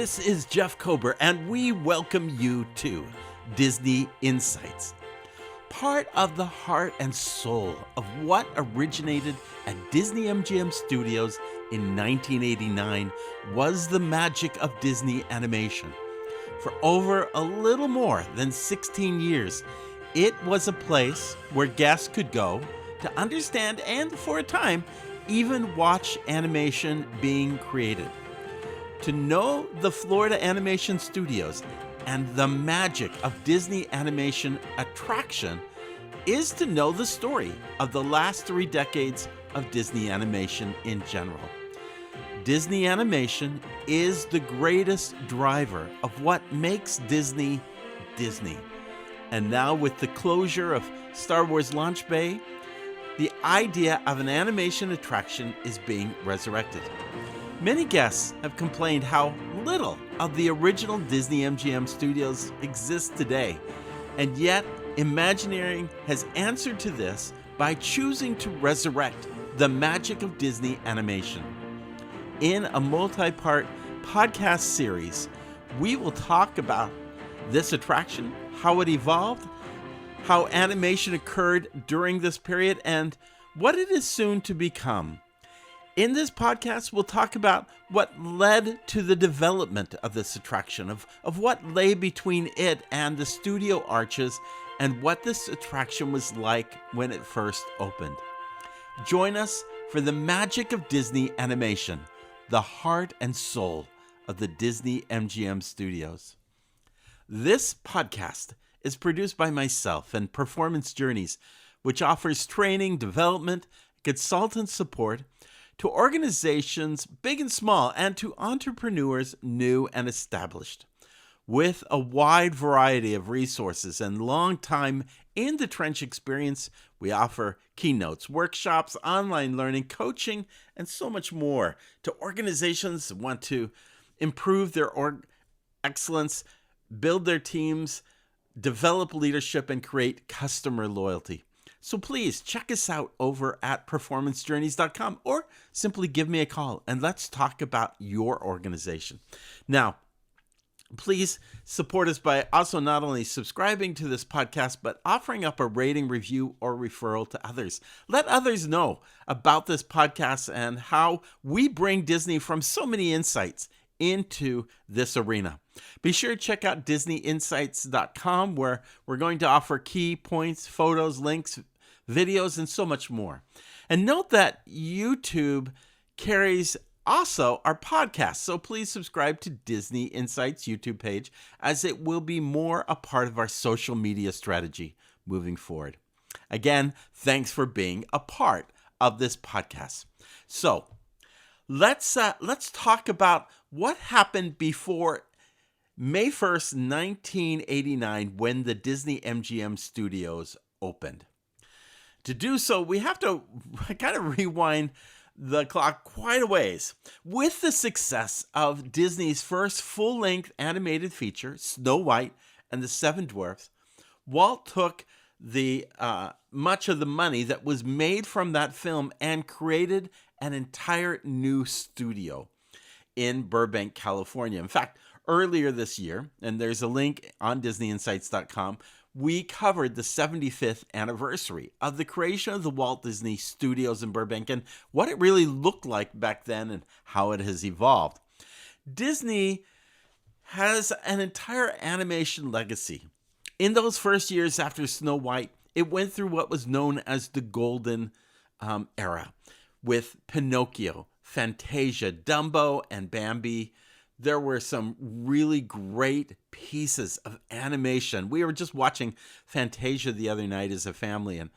This is Jeff Kober, and we welcome you to Disney Insights. Part of the heart and soul of what originated at Disney-MGM Studios in 1989 was the magic of Disney animation. For over a little more than 16 years, it was a place where guests could go to understand and, for a time, even watch animation being created. To know the Florida Animation Studios and the magic of Disney animation attraction is to know the story of the last 3 decades of Disney animation in general. Disney animation is the greatest driver of what makes Disney, Disney. And now with the closure of Star Wars Launch Bay, the idea of an animation attraction is being resurrected. Many guests have complained how little of the original Disney-MGM Studios exists today, and yet Imagineering has answered to this by choosing to resurrect the magic of Disney animation. In a multi-part podcast series, we will talk about this attraction, how it evolved, how animation occurred during this period, and what it is soon to become. In this podcast, we'll talk about what led to the development of this attraction, of what lay between it and the studio arches, and what this attraction was like when it first opened. Join us for the magic of Disney animation, the heart and soul of the Disney-MGM Studios. This podcast is produced by myself and Performance Journeys, which offers training, development, consultant support to organizations big and small, and to entrepreneurs new and established. With a wide variety of resources and long-time in-the-trench experience, we offer keynotes, workshops, online learning, coaching, and so much more to organizations that want to improve their excellence, build their teams, develop leadership, and create customer loyalty. So please check us out over at performancejourneys.com, or simply give me a call and let's talk about your organization. Now, please support us by also not only subscribing to this podcast, but offering up a rating, review, or referral to others. Let others know about this podcast and how we bring Disney from so many insights into this arena. Be sure to check out disneyinsights.com, where we're going to offer key points, photos, links, videos, and so much more. And note that YouTube carries also our podcast, so please subscribe to Disney Insights YouTube page, as it will be more a part of our social media strategy moving forward. Again, thanks for being a part of this podcast. So let's talk about what happened before May 1st, 1989, when the Disney-MGM Studios opened. To do so, we have to kind of rewind the clock quite a ways. With the success of Disney's first full-length animated feature, Snow White and the Seven Dwarfs, Walt took the much of the money that was made from that film and created an entire new studio in Burbank, California. In fact, earlier this year, and there's a link on disneyinsights.com, we covered the 75th anniversary of the creation of the Walt Disney Studios in Burbank and what it really looked like back then and how it has evolved. Disney has an entire animation legacy. In those first years after Snow White, it went through what was known as the Golden Era, with Pinocchio, Fantasia, Dumbo, and Bambi. There were some really great pieces of animation. We were just watching Fantasia the other night as a family, and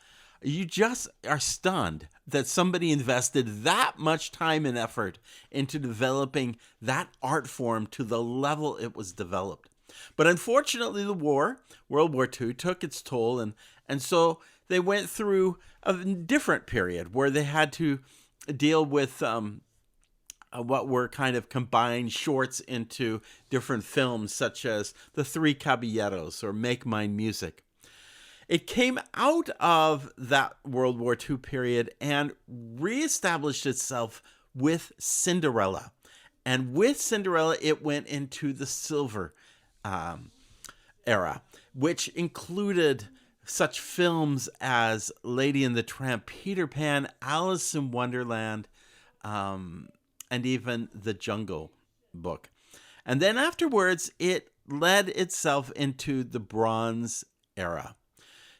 you just are stunned that somebody invested that much time and effort into developing that art form to the level it was developed. But unfortunately, the war, World War II, took its toll, and so they went through a different period where they had to deal with what were kind of combined shorts into different films, such as The Three Caballeros or Make Mine Music. It came out of that World War II period and reestablished itself with Cinderella And with Cinderella, it went into the silver era, which included such films as Lady and the Tramp, Peter Pan, Alice in Wonderland, and even The Jungle Book. And then afterwards, it led itself into the Bronze Era.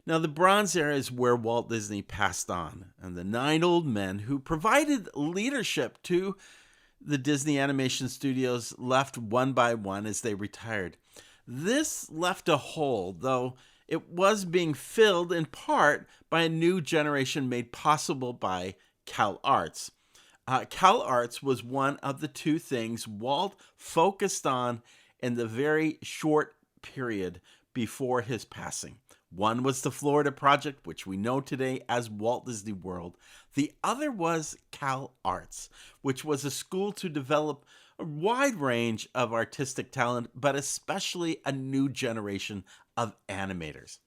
Now, the Bronze Era is where Walt Disney passed on, and the 9 old men who provided leadership to the Disney Animation Studios left one by one as they retired. This left a hole, though it was being filled in part by a new generation made possible by Cal Arts. Cal Arts was one of the 2 things Walt focused on in the very short period before his passing. One was the Florida Project, which we know today as Walt Disney World. The other was Cal Arts, which was a school to develop a wide range of artistic talent, but especially a new generation of animators.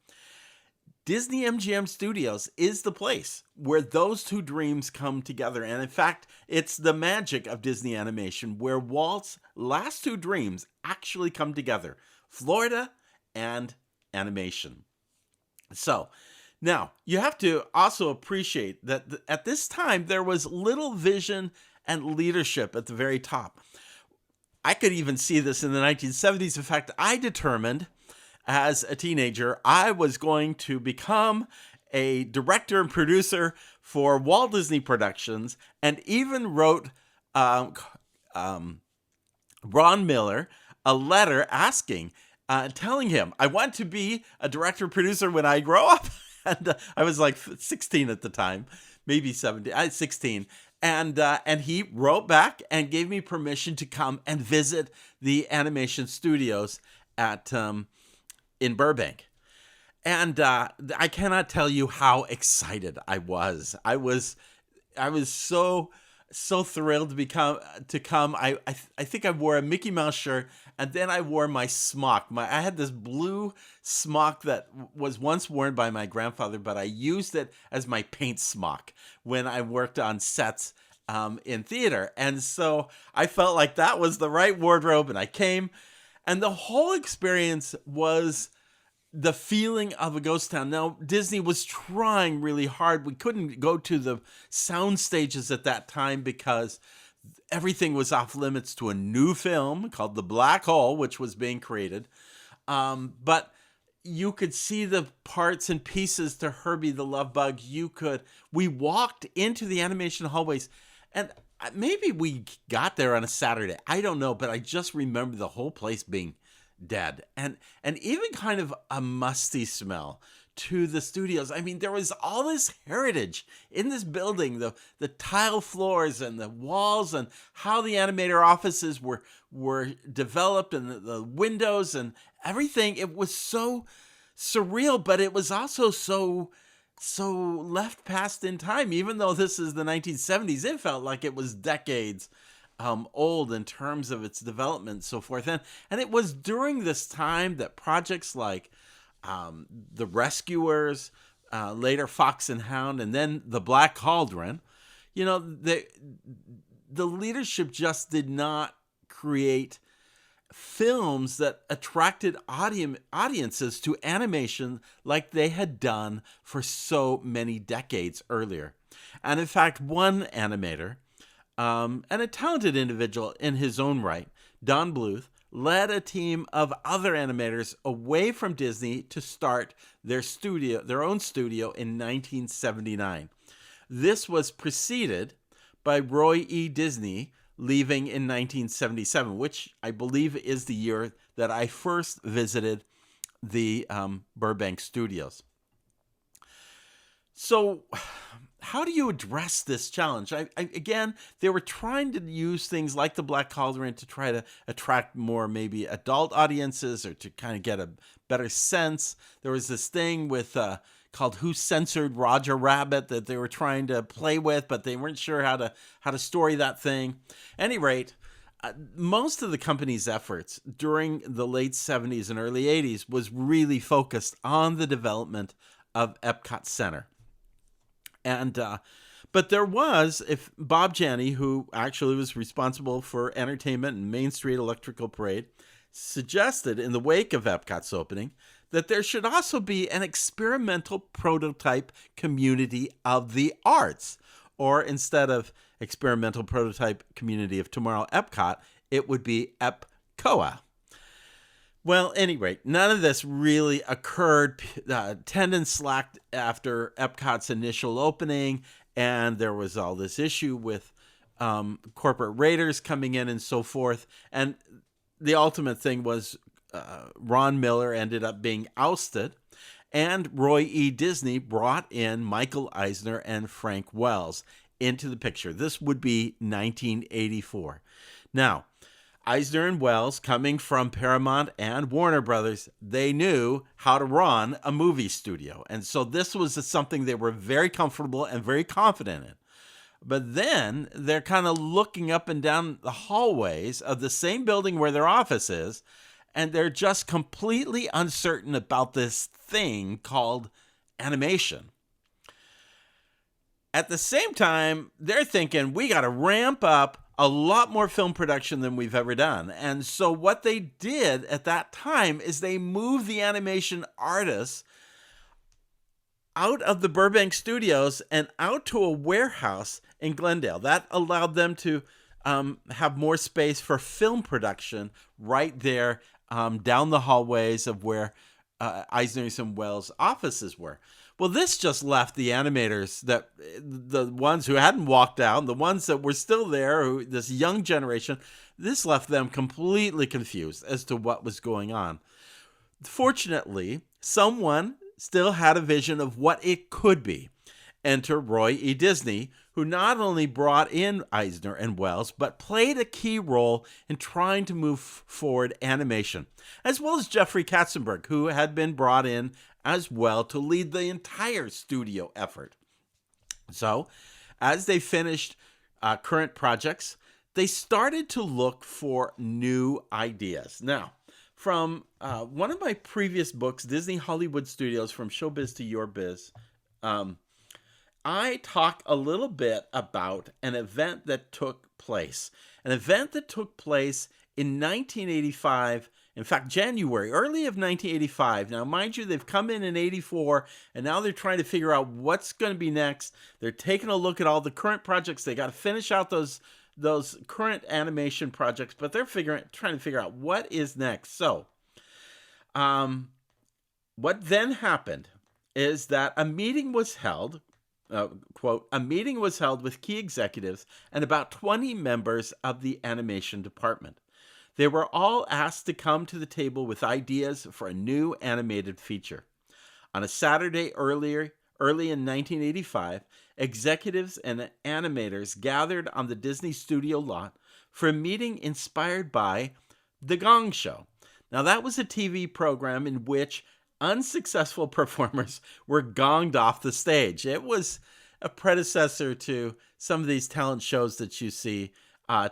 Disney-MGM Studios is the place where those 2 dreams come together. And in fact, it's the magic of Disney animation where Walt's last 2 dreams actually come together: Florida and animation. So now you have to also appreciate that at this time there was little vision and leadership at the very top. I could even see this in the 1970s. In fact, I determined as a teenager I was going to become a director and producer for Walt Disney Productions, and even wrote Ron Miller a letter asking, telling him I want to be a director producer when I grow up. And I was like 16 at the time, maybe 17. I was 16. And he wrote back and gave me permission to come and visit the animation studios at in Burbank. And I cannot tell you how excited I was. I was so thrilled to come. I think I wore a Mickey Mouse shirt, and then I wore my smock. I had this blue smock that was once worn by my grandfather, but I used it as my paint smock when I worked on sets in theater. And so I felt like that was the right wardrobe, and I came, and the whole experience was the feeling of a ghost town. Now, Disney was trying really hard. We couldn't go to the sound stages at that time because everything was off limits to a new film called The Black Hole, which was being created. But you could see the parts and pieces to Herbie the Love Bug. We walked into the animation hallways, and maybe we got there on a Saturday. I don't know, but I just remember the whole place being dead and even kind of a musty smell to the studios. I mean, there was all this heritage in this building, the tile floors and the walls, and how the animator offices were developed, and the windows and everything. It was so surreal, but it was also so left past in time. Even though this is the 1970s, it felt like it was decades old in terms of its development and so forth. And it was during this time that projects like The Rescuers, later Fox and Hound, and then The Black Cauldron, the leadership just did not create films that attracted audiences to animation like they had done for so many decades earlier. And in fact, one animator, and a talented individual in his own right, Don Bluth, led a team of other animators away from Disney to start their own studio in 1979. This was preceded by Roy E. Disney leaving in 1977, which I believe is the year that I first visited the Burbank studios. So how do you address this challenge? Again, they were trying to use things like The Black Cauldron to try to attract more maybe adult audiences, or to kind of get a better sense. There was this thing with called Who Censored Roger Rabbit that they were trying to play with, but they weren't sure how to story that thing. At any rate, most of the company's efforts during the late 70s and early 80s was really focused on the development of Epcot Center. And But there was, if Bob Janney, who actually was responsible for entertainment and Main Street Electrical Parade, suggested in the wake of Epcot's opening that there should also be an experimental prototype community of the arts. Or instead of experimental prototype community of Tomorrow Epcot, it would be EPCOA. Well, at any rate, none of this really occurred. Attendance slacked after Epcot's initial opening, and there was all this issue with corporate raiders coming in and so forth. And the ultimate thing was Ron Miller ended up being ousted, and Roy E. Disney brought in Michael Eisner and Frank Wells into the picture. This would be 1984. Now, Eisner and Wells, coming from Paramount and Warner Brothers, they knew how to run a movie studio. And so this was something they were very comfortable and very confident in. But then they're kind of looking up and down the hallways of the same building where their office is, and they're just completely uncertain about this thing called animation. At the same time, they're thinking, we got to ramp up a lot more film production than we've ever done. And so what they did at that time is they moved the animation artists out of the Burbank studios and out to a warehouse in Glendale. That allowed them to have more space for film production right there down the hallways of where Eisner's and Wells' offices were. Well, this just left the animators, that the ones who hadn't walked out, the ones that were still there, this young generation, this left them completely confused as to what was going on. Fortunately, someone still had a vision of what it could be. Enter Roy E. Disney, who not only brought in Eisner and Wells, but played a key role in trying to move forward animation, as well as Jeffrey Katzenberg, who had been brought in as well to lead the entire studio effort. So, as they finished current projects, they started to look for new ideas. Now, from one of my previous books, Disney Hollywood Studios, From Showbiz to Your Biz, I talk a little bit about an event that took place. An event that took place in 1985, in fact, January, early of 1985. Now, mind you, they've come in 84, and now they're trying to figure out what's going to be next. They're taking a look at all the current projects. They got to finish out those current animation projects, but they're trying to figure out what is next. So, what then happened is that a meeting was held, quote, a meeting was held with key executives and about 20 members of the animation department. They were all asked to come to the table with ideas for a new animated feature. On a Saturday early in 1985, executives and animators gathered on the Disney studio lot for a meeting inspired by The Gong Show. Now, that was a TV program in which unsuccessful performers were gonged off the stage. It was a predecessor to some of these talent shows that you see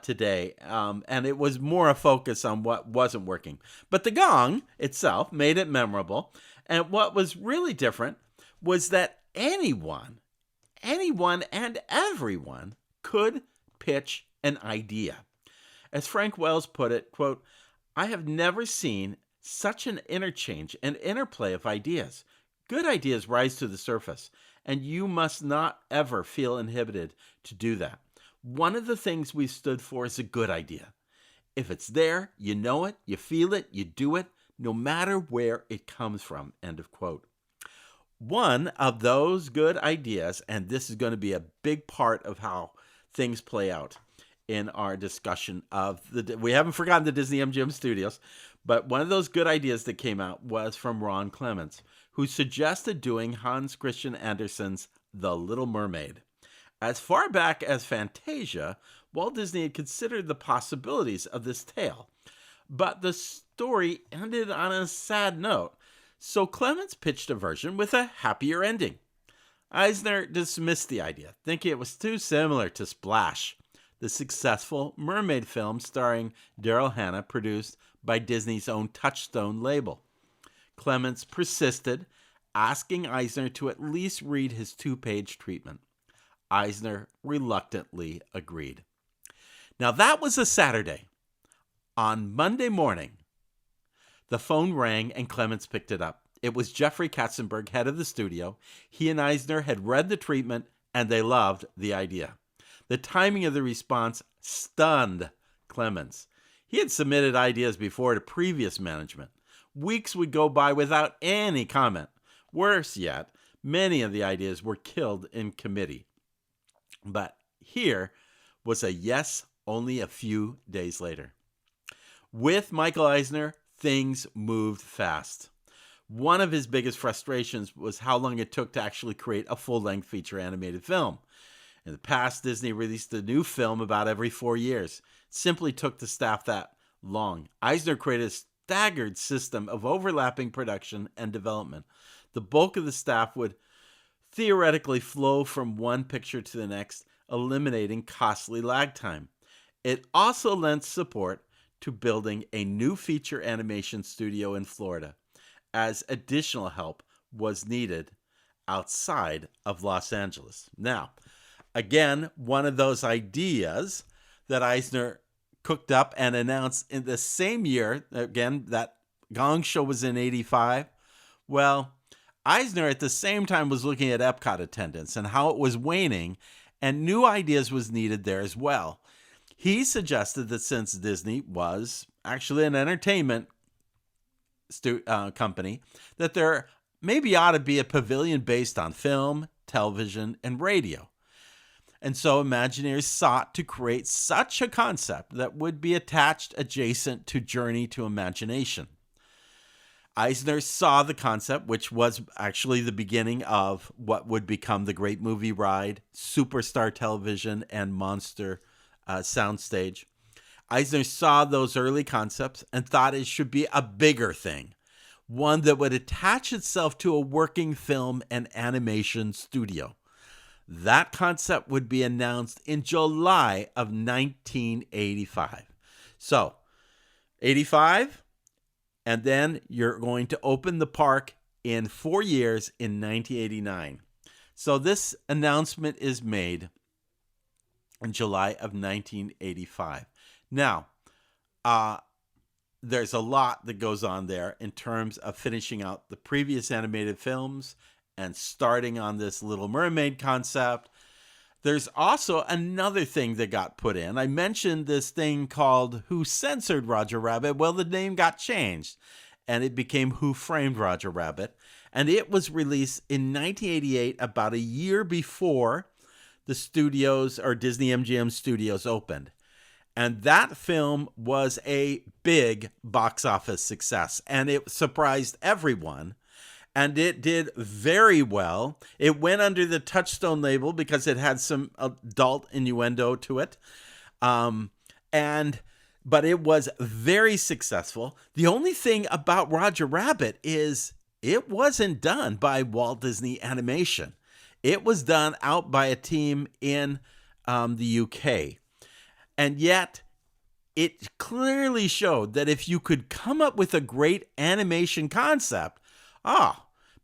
today, and it was more a focus on what wasn't working. But the gong itself made it memorable, and what was really different was that anyone and everyone could pitch an idea. As Frank Wells put it, quote, "I have never seen such an interchange and interplay of ideas. Good ideas rise to the surface, and you must not ever feel inhibited to do that. One of the things we've stood for is a good idea. If it's there, you know it, you feel it, you do it, no matter where it comes from," end of quote. One of those good ideas, and this is going to be a big part of how things play out in our discussion of we haven't forgotten the Disney-MGM Studios, but one of those good ideas that came out was from Ron Clements, who suggested doing Hans Christian Andersen's The Little Mermaid. As far back as Fantasia, Walt Disney had considered the possibilities of this tale, but the story ended on a sad note, so Clements pitched a version with a happier ending. Eisner dismissed the idea, thinking it was too similar to Splash, the successful mermaid film starring Daryl Hannah, produced by Disney's own Touchstone label. Clements persisted, asking Eisner to at least read his 2-page treatment. Eisner reluctantly agreed. Now, that was a Saturday. On Monday morning, the phone rang and Clements picked it up. It was Jeffrey Katzenberg, head of the studio. He and Eisner had read the treatment, and they loved the idea. The timing of the response stunned Clements. He had submitted ideas before to previous management. Weeks would go by without any comment. Worse yet, many of the ideas were killed in committee. But here was a yes only a few days later. With Michael Eisner, things moved fast. One of his biggest frustrations was how long it took to actually create a full-length feature animated film. In the past, Disney released a new film about every 4 years. It simply took the staff that long. Eisner created a staggered system of overlapping production and development. The bulk of the staff would theoretically flow from one picture to the next, eliminating costly lag time. It also lent support to building a new feature animation studio in Florida, as additional help was needed outside of Los Angeles. Now, again, one of those ideas that Eisner cooked up and announced in the same year, again, that Gong Show was in 85. Well, Eisner at the same time was looking at Epcot attendance and how it was waning, and new ideas was needed there as well. He suggested that since Disney was actually an entertainment company, that there maybe ought to be a pavilion based on film, television, and radio. And so Imagineers sought to create such a concept that would be attached adjacent to Journey to Imagination. Eisner saw the concept, which was actually the beginning of what would become the Great Movie Ride, Superstar Television, and Monster Soundstage. Eisner saw those early concepts and thought it should be a bigger thing, one that would attach itself to a working film and animation studio. That concept would be announced in July of 1985. So, 85, and then you're going to open the park in 4 years in 1989. So this announcement is made in July of 1985. Now, there's a lot that goes on there in terms of finishing out the previous animated films and starting on this Little Mermaid concept. There's also another thing that got put in. I mentioned this thing called Who Censored Roger Rabbit? Well, the name got changed, and it became Who Framed Roger Rabbit? And it was released in 1988, about a year before the studios, or Disney-MGM Studios, opened. And that film was a big box office success, and it surprised everyone. And it did very well. It went under the Touchstone label because it had some adult innuendo to it. But it was very successful. The only thing about Roger Rabbit is it wasn't done by Walt Disney Animation. It was done out by a team in the UK. And yet, it clearly showed that if you could come up with a great animation concept,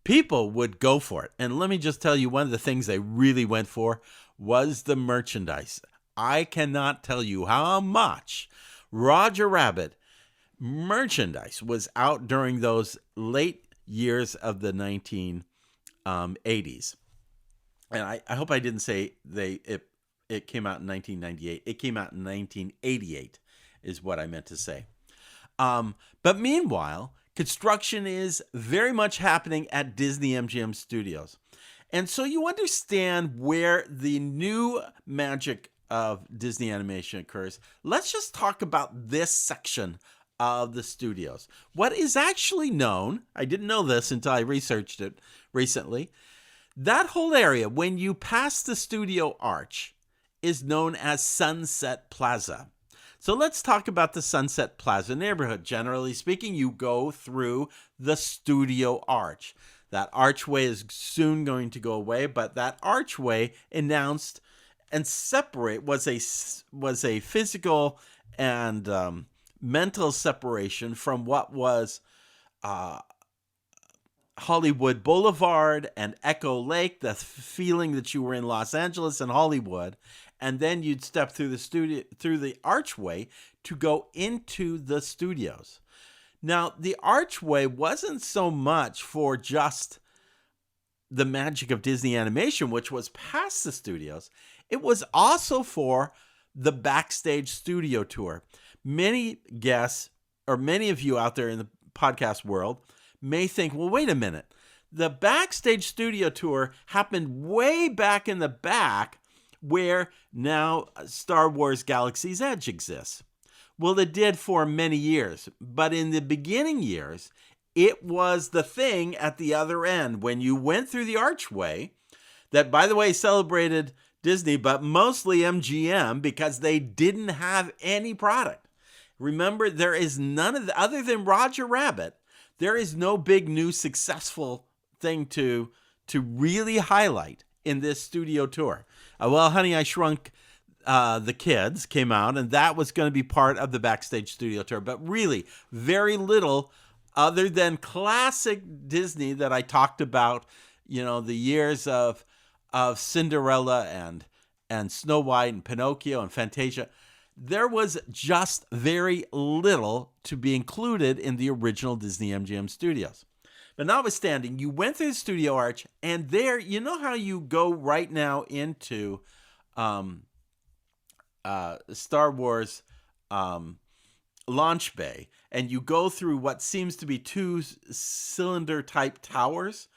people would go for it. And let me just tell you, one of the things they really went for was the merchandise. I cannot tell you how much Roger Rabbit merchandise was out during those late years of the 1980s. And I hope I didn't say it came out in 1998. It came out in 1988 is what I meant to say. But meanwhile, construction is very much happening at Disney-MGM Studios. And so you understand where the new magic of Disney animation occurs. Let's just talk about this section of the studios. What is actually known, I didn't know this until I researched it recently, that whole area, when you pass the studio arch, is known as Sunset Plaza. So let's talk about the Sunset Plaza neighborhood. Generally speaking, you go through the studio arch. That archway is soon going to go away, but that archway announced and was a physical and mental separation from what was Hollywood Boulevard and Echo Lake, the feeling that you were in Los Angeles and Hollywood, and then you'd step through the archway to go into the studios. Now, the archway wasn't so much for just the magic of Disney animation, which was past the studios. It was also for the backstage studio tour. Many guests, or many of you out there in the podcast world, may think, well, wait a minute. The backstage studio tour happened way back in the back where now Star Wars Galaxy's Edge exists. Well, it did for many years, but in the beginning years, it was the thing at the other end. When you went through the archway, that, by the way, celebrated Disney, but mostly MGM because they didn't have any product. Remember, there is none of the, other than Roger Rabbit, there is no big new successful thing to really highlight in this studio tour. Well, Honey, I Shrunk the Kids came out, and that was going to be part of the backstage studio tour. But really, very little other than classic Disney that I talked about, the years of Cinderella and Snow White and Pinocchio and Fantasia. There was just very little to be included in the original Disney-MGM Studios. But notwithstanding, you went through the studio arch, and there, you know how you go right now into Star Wars launch bay, and you go through what seems to be two cylinder-type towers?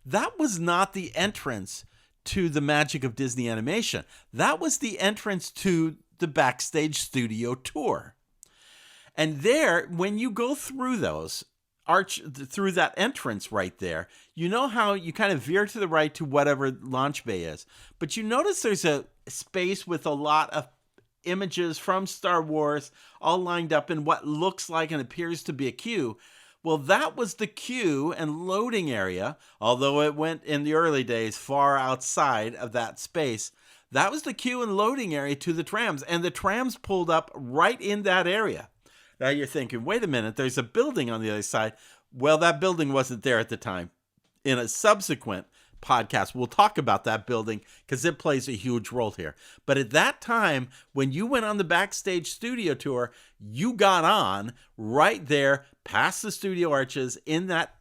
That was not the entrance to the magic of Disney animation. That was the entrance to the backstage studio tour. And there, when you go through through that entrance right there, you know how you kind of veer to the right to whatever launch bay is. But you notice there's a space with a lot of images from Star Wars all lined up in what looks like and appears to be a queue. Well, that was the queue and loading area, although it went in the early days far outside of that space. That was the queue and loading area to the trams, and the trams pulled up right in that area. Now you're thinking, wait a minute, there's a building on the other side. Well, that building wasn't there at the time. In a subsequent podcast, we'll talk about that building because it plays a huge role here. But at that time, when you went on the backstage studio tour, you got on right there past the studio arches in that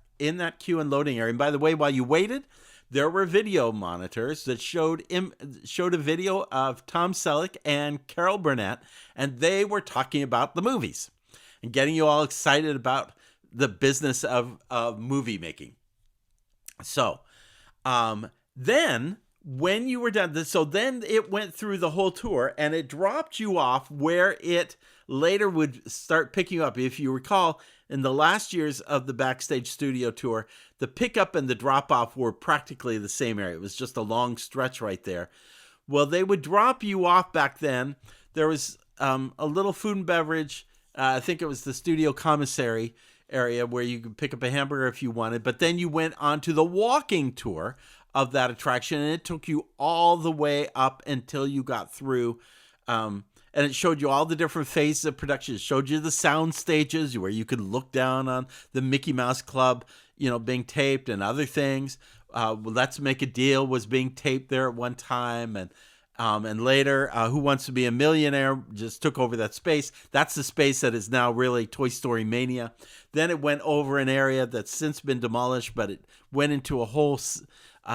queue and loading area. And by the way, while you waited, there were video monitors that showed a video of Tom Selleck and Carol Burnett, and they were talking about the movies and getting you all excited about the business of movie making. So then when you were done, so then it went through the whole tour, and it dropped you off where it later would start picking you up. If you recall, in the last years of the backstage studio tour, the pickup and the drop off were practically the same area. It was just a long stretch right there. Well, they would drop you off back then. There was a little food and beverage. I think it was the studio commissary area where you could pick up a hamburger if you wanted. But then you went on to the walking tour of that attraction, and it took you all the way up until you got through. And it showed you all the different phases of production. It showed you the sound stages where you could look down on the Mickey Mouse Club, being taped and other things. Let's Make a Deal was being taped there at one time. And later, Who Wants to Be a Millionaire just took over that space. That's the space that is now really Toy Story Mania. Then it went over an area that's since been demolished, but it went into a whole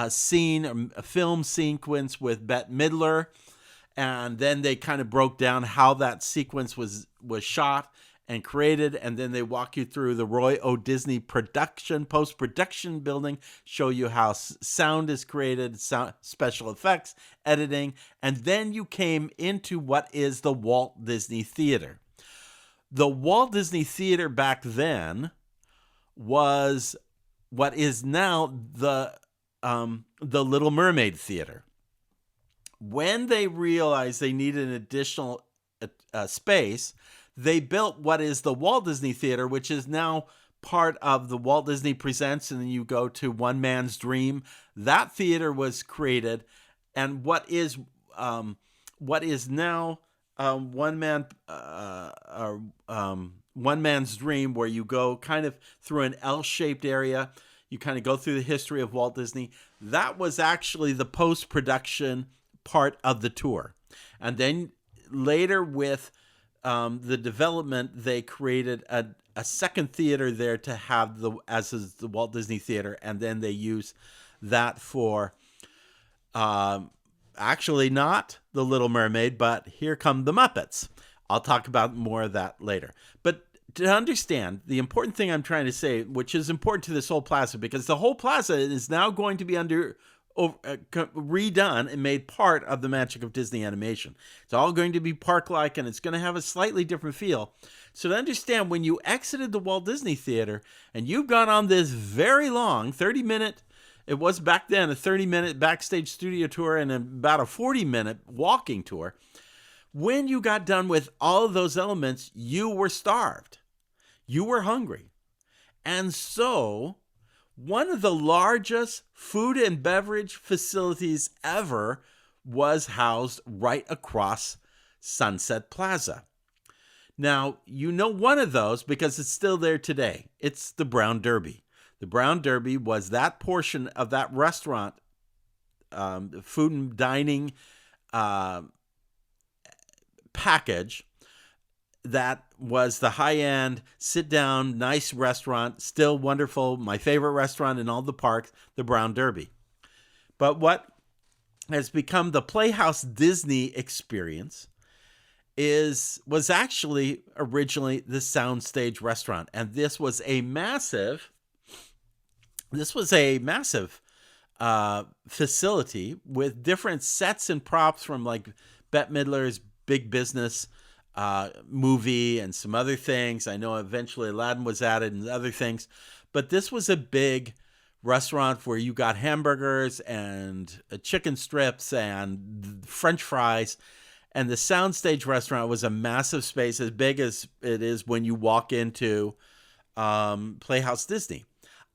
scene, a film sequence with Bette Midler. And then they kind of broke down how that sequence was shot and created. And then they walk you through the Roy O. Disney post-production building, show you how sound is created, special effects, editing. And then you came into what is the Walt Disney Theater. The Walt Disney Theater back then was what is now the Little Mermaid Theater. When they realized they needed an additional space, they built what is the Walt Disney Theater, which is now part of the Walt Disney Presents, and then you go to One Man's Dream. That theater was created, and what is now One Man's Dream, where you go kind of through an L-shaped area. You kind of go through the history of Walt Disney. That was actually the post-production part of the tour. And then later with the development, they created a second theater there to have as is the Walt Disney Theater. And then they use that for actually not The Little Mermaid, but Here Come the Muppets. I'll talk about more of that later. But to understand, the important thing I'm trying to say, which is important to this whole plaza, because the whole plaza is now going to be redone and made part of the magic of Disney animation. It's all going to be park-like, and it's going to have a slightly different feel. So to understand, when you exited the Walt Disney Theater, and you've gone on this very long 30-minute, it was back then a 30-minute backstage studio tour and about a 40-minute walking tour, when you got done with all of those elements, you were starved. You were hungry. And so, one of the largest food and beverage facilities ever was housed right across Sunset Plaza. Now, you know one of those because it's still there today. It's the Brown Derby. The Brown Derby was that portion of that restaurant, food and dining package that was the high-end, sit-down, nice restaurant, still wonderful, my favorite restaurant in all the parks, the Brown Derby. But what has become the Playhouse Disney experience was actually originally the Soundstage restaurant. And this was a massive facility with different sets and props from like Bette Midler's Big Business movie and some other things. I know eventually Aladdin was added and other things, but this was a big restaurant where you got hamburgers and chicken strips and French fries. And the Soundstage restaurant was a massive space, as big as it is when you walk into Playhouse Disney.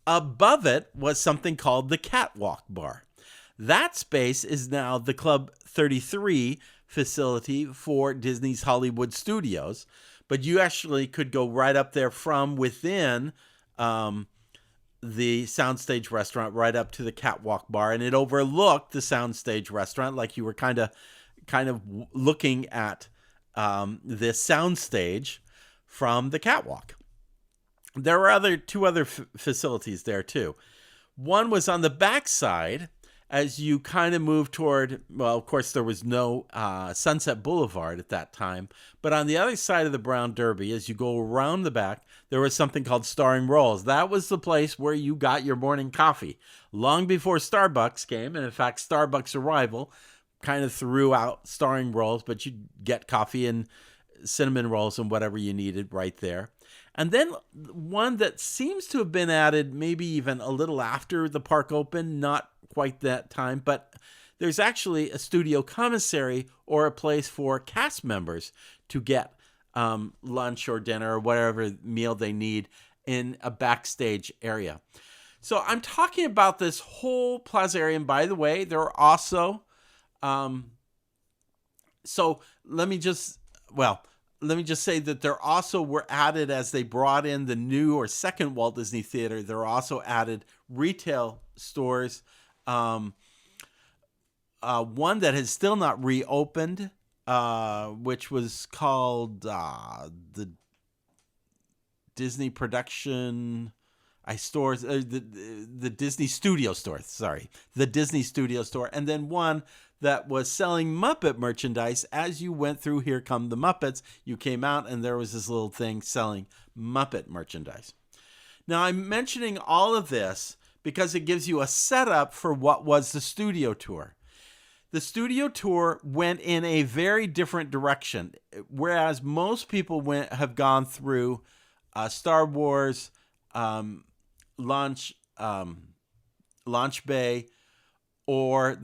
Above it was something called the Catwalk Bar. That space is now the Club 33 facility for Disney's Hollywood Studios, but you actually could go right up there from within the Soundstage restaurant right up to the Catwalk Bar, and it overlooked the Soundstage restaurant, like you were kind of looking at this soundstage from the catwalk. There were two other facilities there too. One was on the backside as you kind of move toward, well, of course, there was no Sunset Boulevard at that time, but on the other side of the Brown Derby, as you go around the back, there was something called Starring Rolls. That was the place where you got your morning coffee, long before Starbucks came, and in fact, Starbucks' arrival kind of threw out Starring Rolls, but you'd get coffee and cinnamon rolls and whatever you needed right there. And then one that seems to have been added maybe even a little after the park opened, not quite that time, but there's actually a studio commissary or a place for cast members to get lunch or dinner or whatever meal they need in a backstage area. So I'm talking about this whole plaza area. And by the way, there are also, let me just say that there also were added, as they brought in the new or second Walt Disney Theater, there are also added retail stores. One that has still not reopened, which was called the Disney Production stores, the Disney Studio store. Sorry, the Disney Studio store, and then one that was selling Muppet merchandise. As you went through Here Come the Muppets, you came out and there was this little thing selling Muppet merchandise. Now, I'm mentioning all of this because it gives you a setup for what was the studio tour. The studio tour went in a very different direction. Whereas most people have gone through Star Wars, Launch Bay, or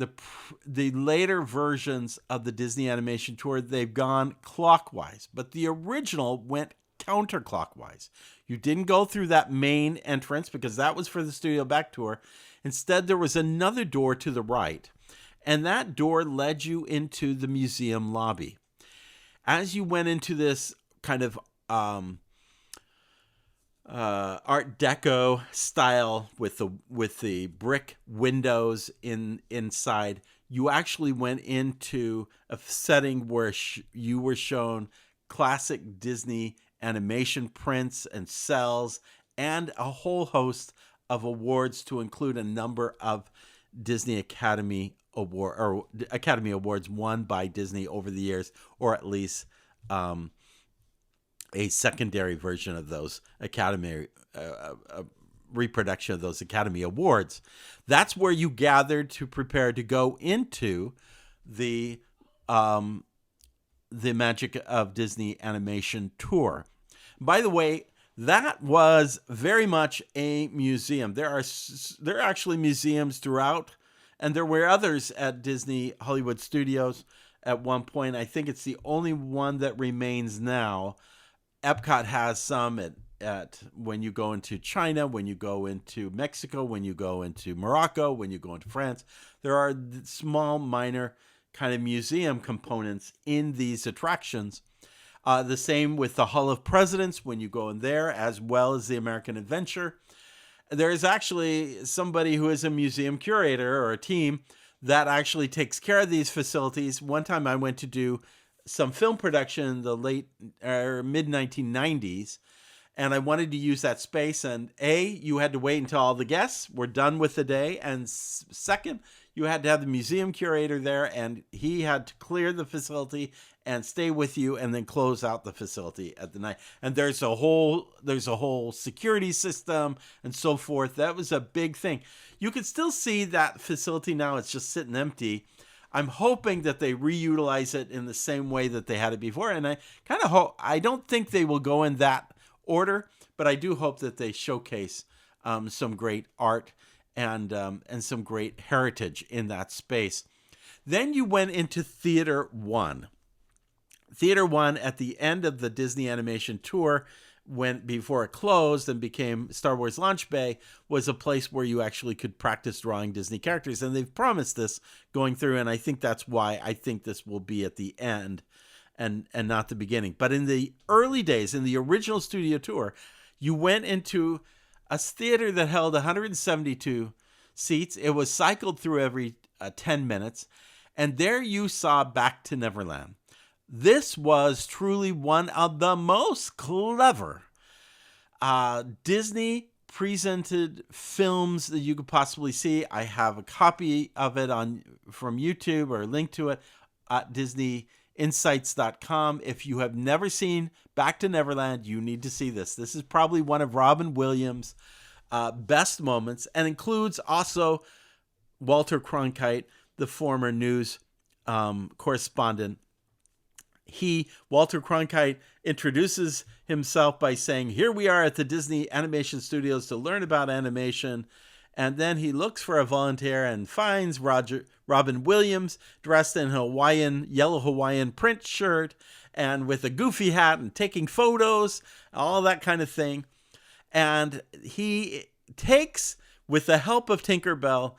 the later versions of the Disney Animation Tour, they've gone clockwise. But the original went counterclockwise. You didn't go through that main entrance because that was for the Studio Back Tour. Instead, there was another door to the right, and that door led you into the museum lobby. As you went into this kind of Art Deco style with the brick windows inside. You actually went into a setting where you were shown classic Disney animation prints and cells and a whole host of awards to include a number of Disney Academy Awards won by Disney over the years, or at least a secondary version of those Academy reproduction of those Academy Awards. That's where you gathered to prepare to go into the Magic of Disney Animation Tour. By the way, that was very much a museum. There are actually museums throughout, and there were others at Disney Hollywood Studios at one point. I think it's the only one that remains now. Epcot has some at when you go into China, when you go into Mexico, when you go into Morocco, when you go into France. There are small, minor kind of museum components in these attractions. The same with the Hall of Presidents when you go in there, as well as the American Adventure. There is actually somebody who is a museum curator or a team that actually takes care of these facilities. One time I went to do some film production in the late or mid 1990s, and I wanted to use that space. And you had to wait until all the guests were done with the day, and second, you had to have the museum curator there, and he had to clear the facility and stay with you, and then close out the facility at the night. And there's a whole security system and so forth. That was a big thing. You can still see that facility now; it's just sitting empty. I'm hoping that they reutilize it in the same way that they had it before. And I kind of hope, I don't think they will go in that order, but I do hope that they showcase some great art and some great heritage in that space. Then you went into Theater 1. Theater 1 at the end of the Disney Animation Tour, before it closed and became Star Wars Launch Bay, was a place where you actually could practice drawing Disney characters. And they've promised this going through, and I think that's why I think this will be at the end and not the beginning. But in the early days, in the original studio tour, you went into a theater that held 172 seats. It was cycled through every 10 minutes. And there you saw Back to Neverland. This was truly one of the most clever Disney presented films that you could possibly see. I have a copy of it from YouTube, or a link to it at Disney-Insights.com. If you have never seen Back to Neverland, you need to see this. This is probably one of Robin Williams' best moments, and includes also Walter Cronkite, the former news correspondent. Walter Cronkite, introduces himself by saying, "Here we are at the Disney Animation Studios to learn about animation." And then he looks for a volunteer and finds Robin Williams dressed in a yellow Hawaiian print shirt and with a goofy hat and taking photos, all that kind of thing. And he takes, with the help of Tinkerbell,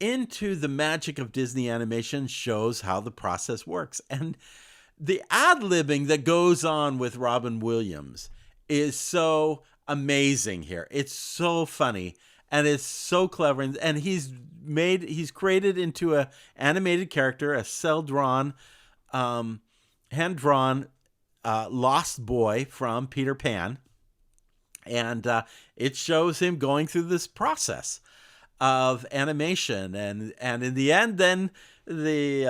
into the magic of Disney animation, shows how the process works. And the ad-libbing that goes on with Robin Williams is so amazing here. It's so funny, and it's so clever. And he's created into a animated character, a cell-drawn, hand-drawn lost boy from Peter Pan. And it shows him going through this process of animation, and in the end, then the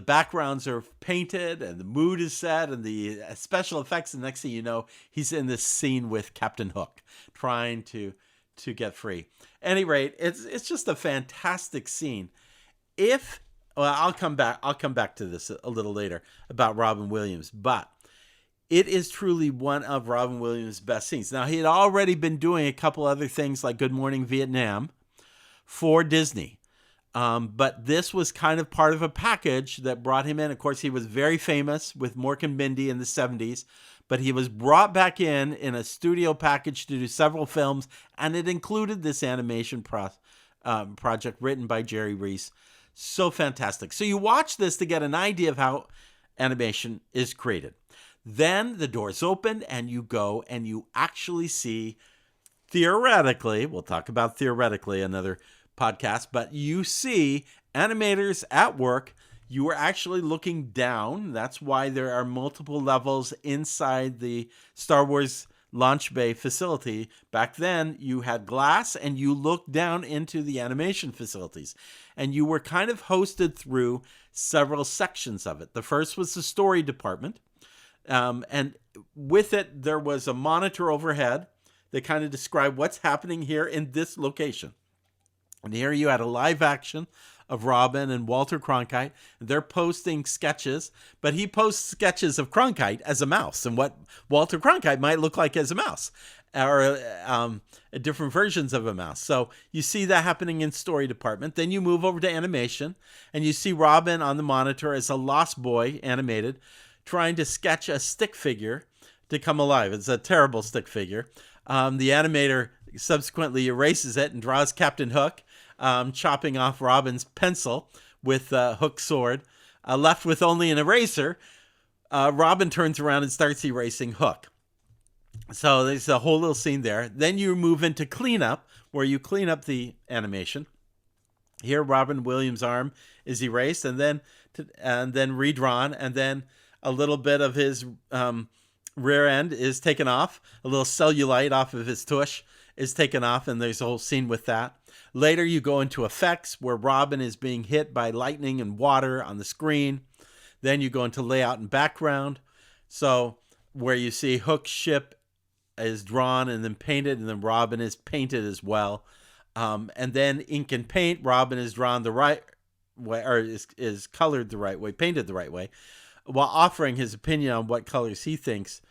backgrounds are painted and the mood is set and the special effects, and next thing you know, he's in this scene with Captain Hook trying to get free. At any rate, it's just a fantastic scene. I'll come back to this a little later about Robin Williams, but it is truly one of Robin Williams' best scenes. Now, he had already been doing a couple other things like Good Morning Vietnam for Disney, but this was kind of part of a package that brought him in. Of course, he was very famous with Mork and Mindy in the 70s, but he was brought back in a studio package to do several films, and it included this animation project written by Jerry Reese. So fantastic. So you watch this to get an idea of how animation is created. Then the doors open and you go and you actually see, theoretically, we'll talk about theoretically another podcast, but you see animators at work. You are actually looking down. That's why there are multiple levels inside the Star Wars launch bay facility. Back then, you had glass and you looked down into the animation facilities. And you were kind of hosted through several sections of it. The first was the story department. And with it, there was a monitor overhead that kind of described what's happening here in this location. And here you had a live action of Robin and Walter Cronkite. They're posting sketches, but he posts sketches of Cronkite as a mouse and what Walter Cronkite might look like as a mouse, or different versions of a mouse. So you see that happening in story department. Then you move over to animation, and you see Robin on the monitor as a lost boy, animated, trying to sketch a stick figure to come alive. It's a terrible stick figure. The animator subsequently erases it and draws Captain Hook, chopping off Robin's pencil with Hook's sword. Left with only an eraser, Robin turns around and starts erasing Hook. So there's a whole little scene there. Then you move into cleanup, where you clean up the animation. Here, Robin Williams' arm is erased and then redrawn, and then a little bit of his rear end is taken off. A little cellulite off of his tush is taken off, and there's a whole scene with that. Later, you go into effects, where Robin is being hit by lightning and water on the screen. Then you go into layout and background. So where you see Hook's ship is drawn and then painted, and then Robin is painted as well. And then ink and paint, Robin is drawn the right way, or is colored the right way, painted the right way, while offering his opinion on what colors he thinks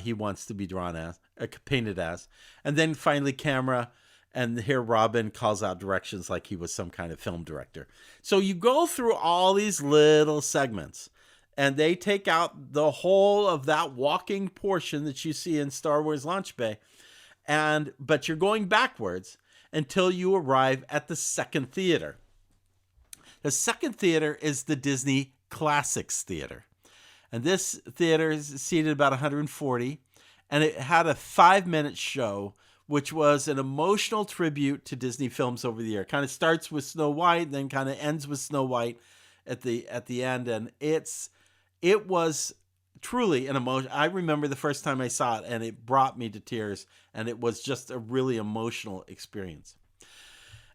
he wants to be drawn as, painted as. And then finally camera, and here Robin calls out directions like he was some kind of film director. So you go through all these little segments, and they take out the whole of that walking portion that you see in Star Wars Launch Bay. But you're going backwards until you arrive at the second theater. The second theater is the Disney Classics Theater. And this theater is seated about 140, and it had a 5-minute show, which was an emotional tribute to Disney films over the year. Kind of starts with Snow White, then kind of ends with Snow White at the end, and it was truly an emotion. I remember the first time I saw it, and it brought me to tears, and it was just a really emotional experience.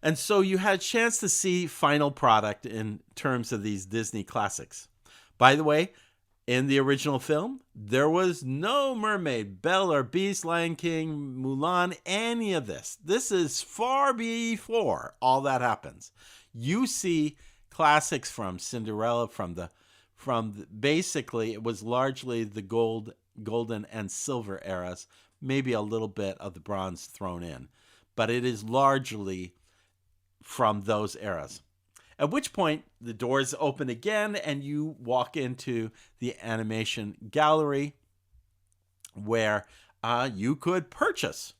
And so you had a chance to see final product in terms of these Disney classics. By the way, in the original film, there was no mermaid, Belle or Beast, Lion King, Mulan, any of this. This is far before all that happens. You see classics from Cinderella, from basically it was largely the golden and silver eras, maybe a little bit of the bronze thrown in, but it is largely from those eras. At which point, the doors open again, and you walk into the animation gallery, where you could purchase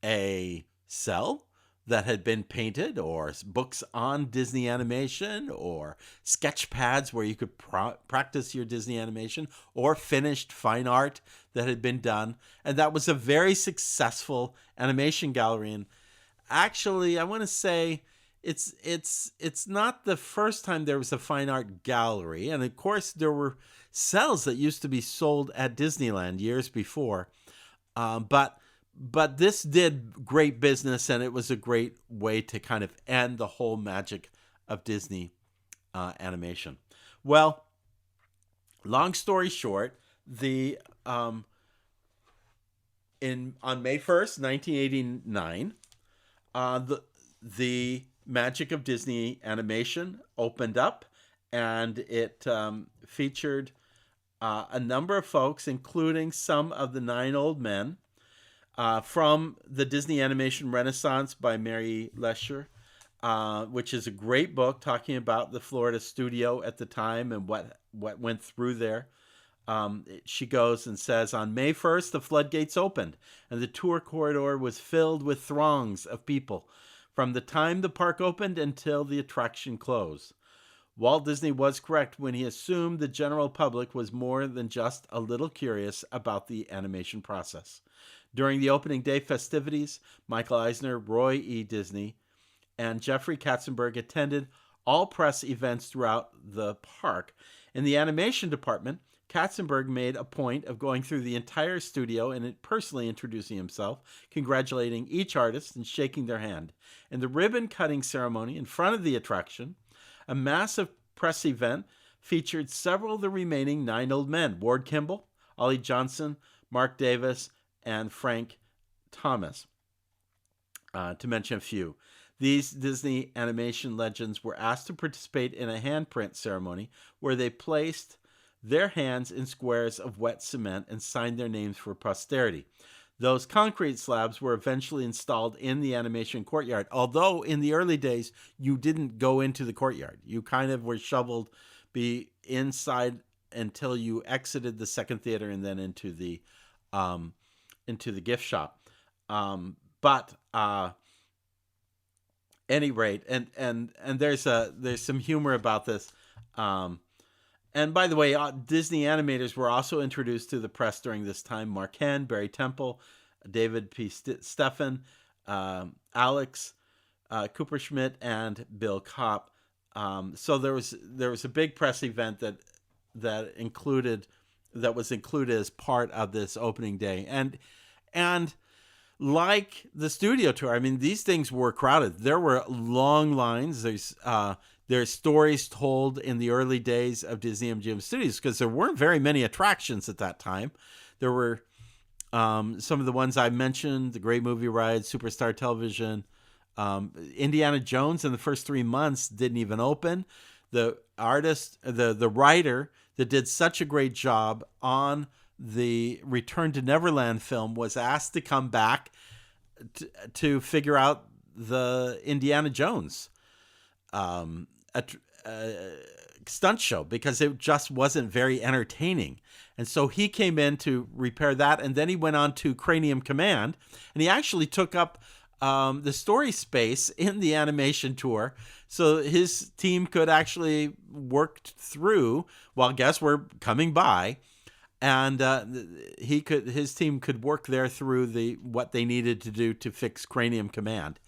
a cell that had been painted, or books on Disney animation, or sketch pads where you could practice your Disney animation, or finished fine art that had been done. And that was a very successful animation gallery. And actually, I want to say, it's not the first time there was a fine art gallery. And of course, there were cells that used to be sold at Disneyland years before. But this did great business, and it was a great way to kind of end the whole magic of Disney animation. Well, long story short, on May 1st, 1989, the magic of Disney animation opened up, and it featured a number of folks, including some of the 9 Old Men, from the Disney Animation Renaissance by Mary Lesher, which is a great book talking about the Florida studio at the time and what went through there. She goes and says, on May 1st, the floodgates opened, and the tour corridor was filled with throngs of people from the time the park opened until the attraction closed. Walt Disney was correct when he assumed the general public was more than just a little curious about the animation process. During the opening day festivities, Michael Eisner, Roy E. Disney, and Jeffrey Katzenberg attended all press events throughout the park. In the animation department, Katzenberg made a point of going through the entire studio and personally introducing himself, congratulating each artist and shaking their hand. In the ribbon-cutting ceremony in front of the attraction, a massive press event featured several of the remaining 9 old men: Ward Kimball, Ollie Johnson, Mark Davis, and Frank Thomas, to mention a few. These Disney animation legends were asked to participate in a handprint ceremony where they placed their hands in squares of wet cement and signed their names for posterity. Those concrete slabs were eventually installed in the animation courtyard, although in the early days, you didn't go into the courtyard. You kind of were shoveled be inside until you exited the second theater and then into the gift shop. Any rate, and there's some humor about this. And by the way, Disney animators were also introduced to the press during this time: Mark Henn, Barry Temple, David P. Steffen, Alex Cooper-Schmidt, and Bill Kopp. So there was a big press event that was included as part of this opening day, and like the studio tour, I mean, these things were crowded. There were long lines. There's stories told in the early days of Disney-MGM Studios because there weren't very many attractions at that time. There were some of the ones I mentioned: the Great Movie Ride, Superstar Television, Indiana Jones in the first 3 months didn't even open. The artist, the writer that did such a great job on the Return to Neverland film was asked to come back to figure out the Indiana Jones stunt show because it just wasn't very entertaining. And so he came in to repair that, and then he went on to Cranium Command, and he actually took up the story space in the animation tour, so his team could actually work through while guests were coming by, and his team could work there through what they needed to do to fix Cranium Command,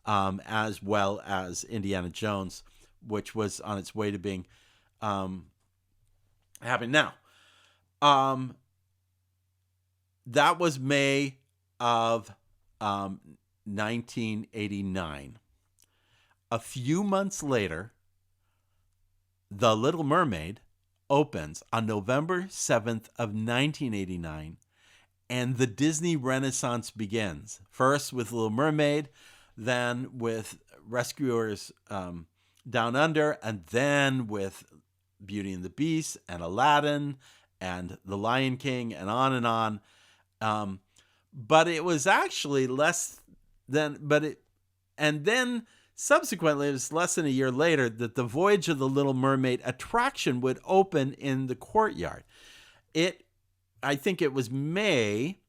as well as Indiana Jones, which was on its way to being happening now. That was May of 1989. A few months later, The Little Mermaid opens on November 7th of 1989, and the Disney Renaissance begins. First with Little Mermaid, then with Rescuers Down Under, and then with Beauty and the Beast and Aladdin and The Lion King and on and on. But it was actually then subsequently, it was less than a year later that the Voyage of the Little Mermaid attraction would open in the courtyard. I think it was May.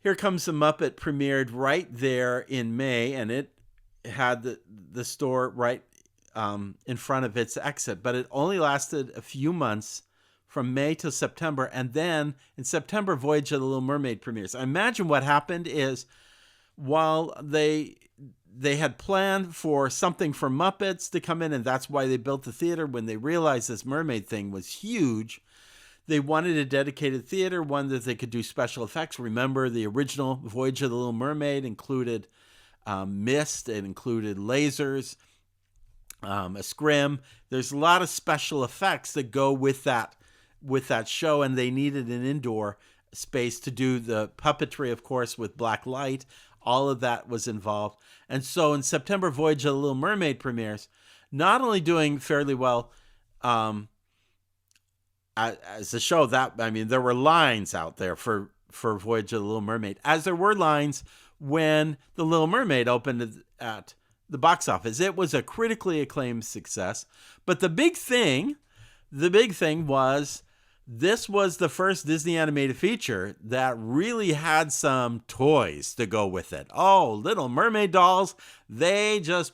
Here Comes the Muppet premiered right there in May, and it had the store right in front of its exit. But it only lasted a few months, from May to September, and then in September, Voyage of the Little Mermaid premieres. I imagine what happened is, while they had planned for something for Muppets to come in, and that's why they built the theater. When they realized this mermaid thing was huge, they wanted a dedicated theater, one that they could do special effects. Remember, the original Voyage of the Little Mermaid included mist, it included lasers, a scrim. There's a lot of special effects that go with that show, and they needed an indoor space to do the puppetry, of course, with black light. All of that was involved. And so in September, Voyage of the Little Mermaid premieres, not only doing fairly well as a show, there were lines out there for Voyage of the Little Mermaid, as there were lines when The Little Mermaid opened at the box office. It was a critically acclaimed success. But the big thing was this was the first Disney animated feature that really had some toys to go with it. Oh, Little Mermaid dolls, they just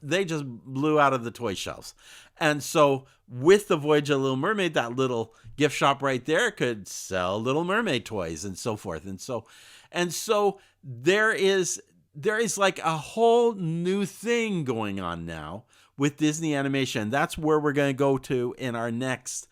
blew out of the toy shelves. And so with the Voyage of Little Mermaid, that little gift shop right there could sell Little Mermaid toys and so forth. And so there is like a whole new thing going on now with Disney animation. That's where we're going to go to in our next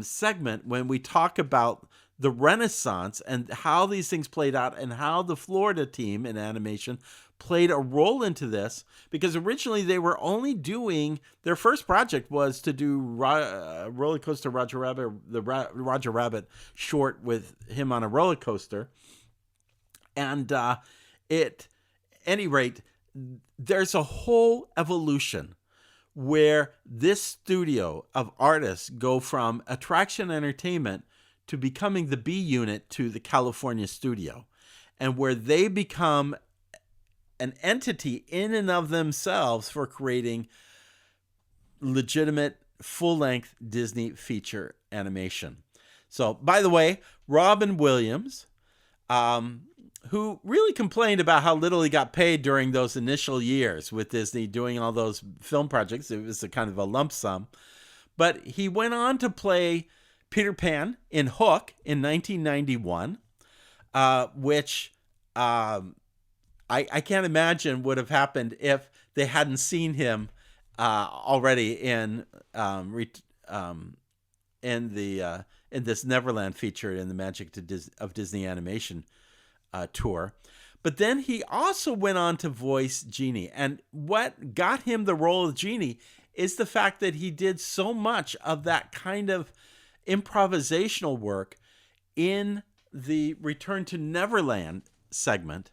segment when we talk about the Renaissance and how these things played out and how the Florida team in animation played a role into this, because originally they were only doing, their first project was to do Roller Coaster Roger Rabbit, the Roger Rabbit short with him on a roller coaster. And any rate, there's a whole evolution where this studio of artists go from attraction entertainment to becoming the B unit to the California studio, and where they become an entity in and of themselves for creating legitimate full-length Disney feature animation. So, by the way, Robin Williams, who really complained about how little he got paid during those initial years with Disney doing all those film projects. It was a kind of a lump sum. But he went on to play Peter Pan in Hook in 1991, which I can't imagine would have happened if they hadn't seen him already in this Neverland feature in the Magic of Disney Animation tour. But then he also went on to voice Genie. And what got him the role of Genie is the fact that he did so much of that kind of improvisational work in the Return to Neverland segment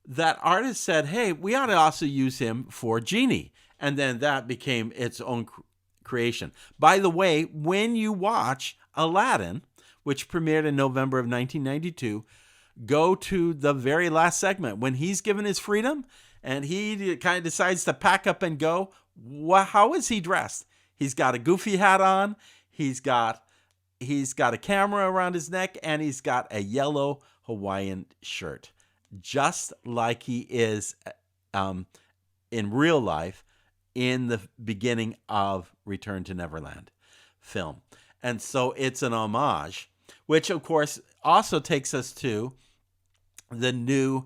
that artists said, hey, we ought to also use him for Genie. And then that became its own creation. By the way, when you watch Aladdin, which premiered in November of 1992, go to the very last segment when he's given his freedom and he kind of decides to pack up and go. How is he dressed? He's got a goofy hat on. He's got a camera around his neck, and he's got a yellow Hawaiian shirt, just like he is in real life in the beginning of Return to Neverland film. And so it's an homage, which of course also takes us to the new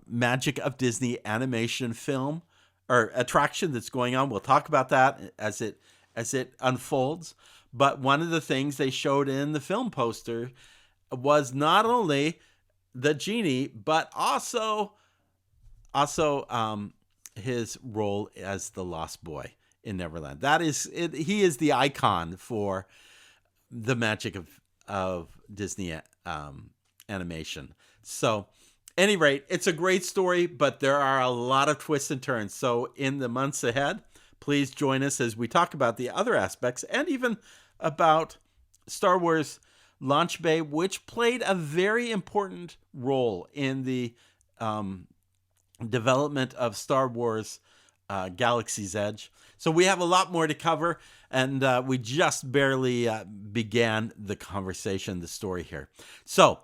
Magic of Disney animation film or attraction that's going on. We'll talk about that as it unfolds. But one of the things they showed in the film poster was not only the Genie, but also his role as the Lost Boy in Neverland. That is it. He is the icon for the magic of Disney animation. So, any rate, it's a great story, but there are a lot of twists and turns. So, in the months ahead, please join us as we talk about the other aspects and even about Star Wars Launch Bay, which played a very important role in the development of Star Wars Galaxy's Edge. So we have a lot more to cover, and we just barely began the conversation, the story here. So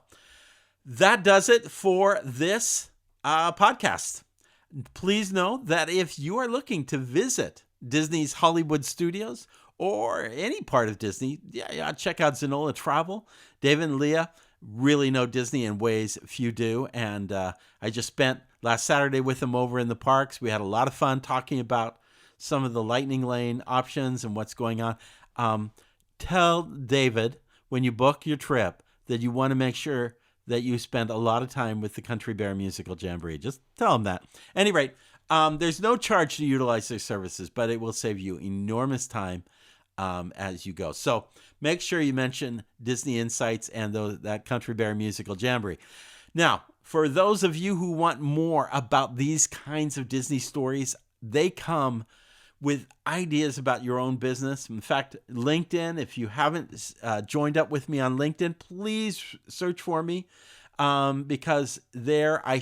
that does it for this podcast. Please know that if you are looking to visit Disney's Hollywood Studios or any part of Disney, check out Zenola Travel. David and Leah really know Disney in ways few do, and I just spent last Saturday with them over in the parks. We had a lot of fun talking about some of the Lightning Lane options and what's going on. Tell David when you book your trip that you want to make sure that you spend a lot of time with the Country Bear Musical Jamboree. Just tell him that. At any rate, there's no charge to utilize their services, but it will save you enormous time as you go. So make sure you mention Disney Insights and that Country Bear Musical Jamboree. Now, for those of you who want more about these kinds of Disney stories, they come with ideas about your own business. In fact, LinkedIn, if you haven't joined up with me on LinkedIn, please search for me because there I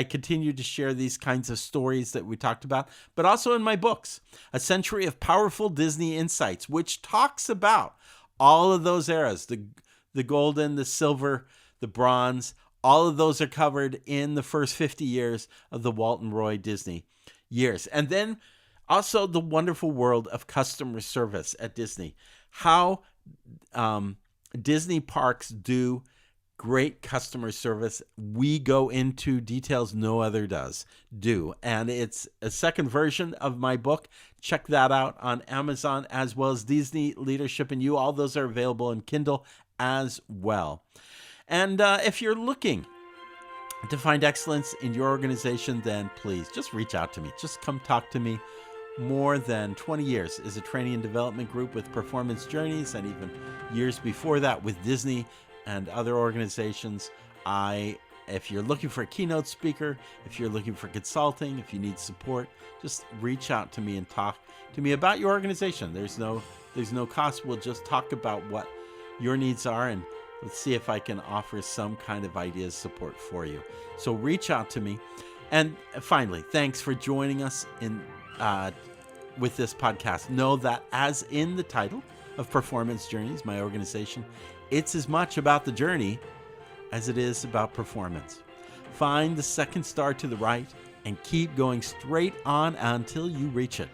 continue to share these kinds of stories that we talked about, but also in my books, A Century of Powerful Disney Insights, which talks about All of those eras, the golden, the silver, the bronze, all of those are covered in the first 50 years of the Walt and Roy Disney years. And then also the wonderful world of customer service at Disney. How Disney parks do great customer service. We go into details no other do. And it's a second version of my book. Check that out on Amazon, as well as Disney Leadership and You. All those are available in Kindle as well. And if you're looking to find excellence in your organization, then please just reach out to me. Just come talk to me. More than 20 years as a training and development group with Performance Journeys, and even years before that with Disney and other organizations. If you're looking for a keynote speaker, if you're looking for consulting, if you need support, just reach out to me and talk to me about your organization. There's no cost. We'll just talk about what your needs are, and let's see if I can offer some kind of ideas support for you. So reach out to me. And finally, thanks for joining us with this podcast. Know that, as in the title of Performance Journeys, my organization, it's as much about the journey as it is about performance. Find the second star to the right and keep going straight on until you reach it.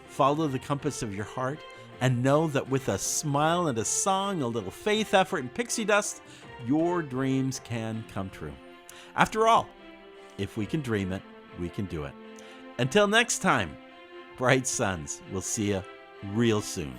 Follow the compass of your heart and know that with a smile and a song, a little faith, effort, and pixie dust, your dreams can come true. After all, if we can dream it, we can do it. Until next time, bright suns. We'll see you real soon.